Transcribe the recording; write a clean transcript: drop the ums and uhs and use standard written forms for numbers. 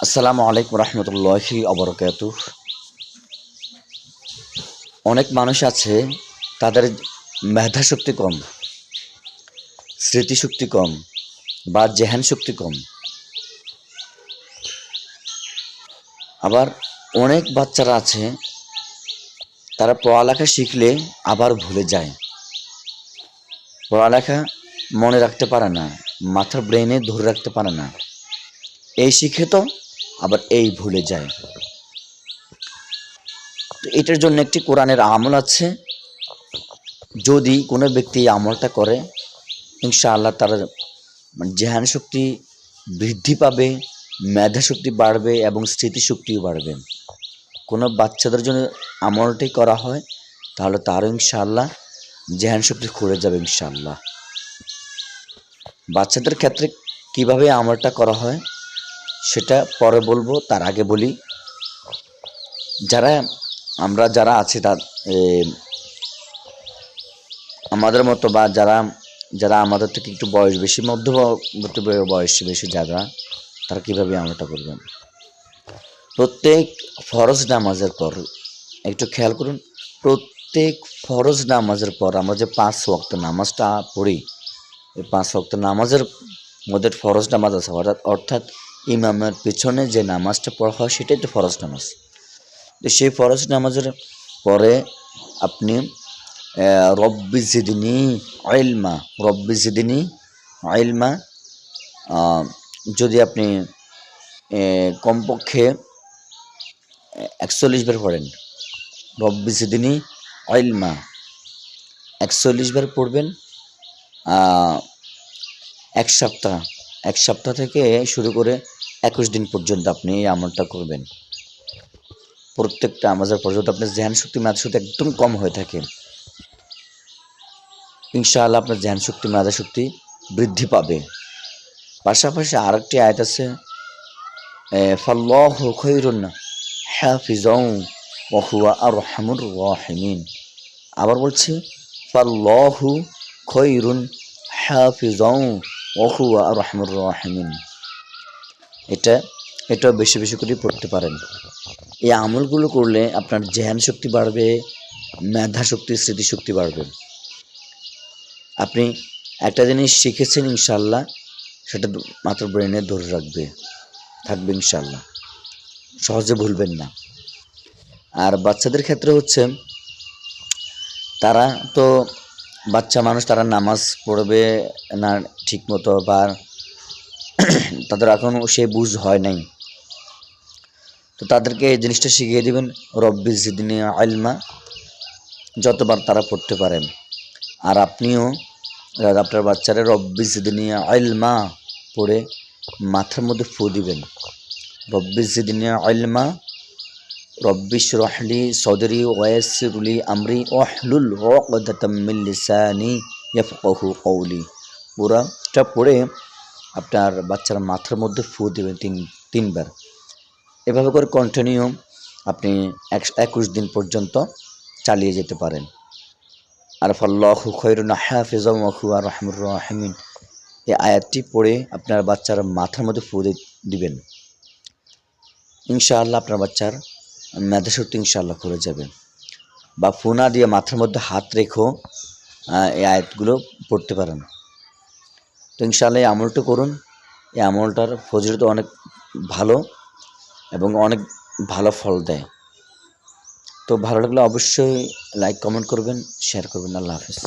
আসসালামু আলাইকুম রহমতুল্লাহি অবরকাতুহ। অনেক মানুষ আছে তাদের মেধাশক্তি কম, স্মৃতিশক্তি কম বা জেহান শক্তি কম। আবার অনেক বাচ্চারা আছে তারা পড়ালেখা শিখলে আবার ভুলে যায়, পড়ালেখা মনে রাখতে পারে না, মাথার ব্রেনে ধরে রাখতে পারে না। এই শিখে তো আবার এই ভুলে যায়। তো এটার জন্য একটি কোরআনের আমল আছে। যদি কোনো ব্যক্তি এই আমলটা করে, ইনশাআল্লাহ তার জেহান শক্তি বৃদ্ধি পাবে, মেধাশক্তি বাড়বে এবং স্মৃতিশক্তিও বাড়বে। কোনো বাচ্চাদের জন্য আমলটি করা হয় তাহলে তারও ইনশাআল্লাহ জেহান শক্তি খুলে যাবে ইনশাআল্লাহ। বাচ্চাদের ক্ষেত্রে কিভাবে আমলটা করা হয় সেটা পরে বলবো, তার আগে বলি যারা আছি আমাদের মতো বা যারা আমাদের থেকে একটু বয়স বেশি, মধ্যবর্তী বয়স বেশি যারা, তারা কীভাবে আমলটা করবেন। প্রত্যেক ফরজ নামাজের পর একটু খেয়াল করুন, প্রত্যেক ফরজ নামাজের পর আমরা যে 5 ওয়াক্ত নামাজটা পড়ি, এই 5 ওয়াক্ত নামাজের মধ্যে ফরজ নামাজ আছে, অর্থাৎ ইমামের পিছনে যে নামাজটা পড়া হয় সেটাই তো ফরজ নামাজ। তো সেই ফরজ নামাজের পরে আপনি রব্বি জিদনি ইলমা, রব্বি জিদনি ইলমা, যদি আপনি কমপক্ষে 41 বার পড়েন, রব্বি জিদনি ইলমা 41 বার পড়বেন। এক সপ্তাহ থেকে শুরু করে 21 দিন পর্যন্ত আপনি এই আমলটা করবেন। প্রত্যেকটা নামাজের পর যদি আপনার ধ্যান শক্তি মেধা শক্তি একদম কম হয়ে থাকে, ইনশাআল্লাহ আপনার ধ্যান শক্তি মেধা শক্তি বৃদ্ধি পাবে। পাশাপাশি আরেকটি আয়াত আছে, ফাল্লাহু খায়রুন হাফিজাও ওয়া হুয়া আরহামুর রাহিমিন। আবার বলছি, ফাল্লাহু খায়রুন হাফিজাও ওয়া হুয়া আরহামুর রাহিমিন। এটা বেশি বেশি করে পড়তে পারেন। এই আমলগুলো করলে আপনার ধ্যান শক্তি বাড়বে, মেধা শক্তি স্মৃতিশক্তি বাড়বে। আপনি একটা জিনিস শিখেছেন ইনশাআল্লাহ, সেটা মাত্র ব্রেনে ধরে থাকবে ইনশাআল্লাহ, সহজে ভুলবেন না। আর বাচ্চাদের ক্ষেত্রে হচ্ছে, তারা তো বাচ্চা মানুষ, তারা নামাজ পড়বে না ঠিক মতো, বা তাদের এখনও সে বুঝ হয় নাই। তো তাদেরকে এই জিনিসটা শিখিয়ে দিবেন, রব্বি জিদনি ইলমা, যতবার তারা পড়তে পারেন। আর আপনিও আপনার বাচ্চারা রব্বি জিদনি ইলমা পড়ে মাথার মধ্যে ফু দিবেন, রব্বি জিদনি ইলমা, রব্বি ইশরাহ লি সদরি ওয়া ইয়াসসির লি আমরি ওয়াহলুল উকদাতাম মিন লিসানি ইয়াফকাহু কওলি। পুরাটা পড়ে আপনার বাচ্চার মাথার মধ্যে ফু দিবেন 3 বার। এভাবে করে কন্টিনিউ আপনি 21 দিন পর্যন্ত চালিয়ে যেতে পারেন। আর ফাল্লাহু খায়রুন হাফিজাও ওয়া হুয়া আরহামুর রাহিমিন, এই আয়াতটি পড়ে আপনার বাচ্চার মাথার মধ্যে ফু দিবেন। ইনশাআল্লাহ আপনার বাচ্চার মেধাশক্তি ইনশাআল্লাহ খুলে যাবে। বা ফু না দিয়ে মাথার মধ্যে হাত রেখেও এই আয়াতগুলো পড়তে পারেন। তো ইনশাআল্লাহ এই আমলটা করুন। এই আমলটার ফজিলত অনেক ভালো এবং অনেক ভালো ফল দেয়। তো ভালো লাগলে অবশ্যই লাইক কমেন্ট করবেন, শেয়ার করবেন। আল্লাহ হাফেজ।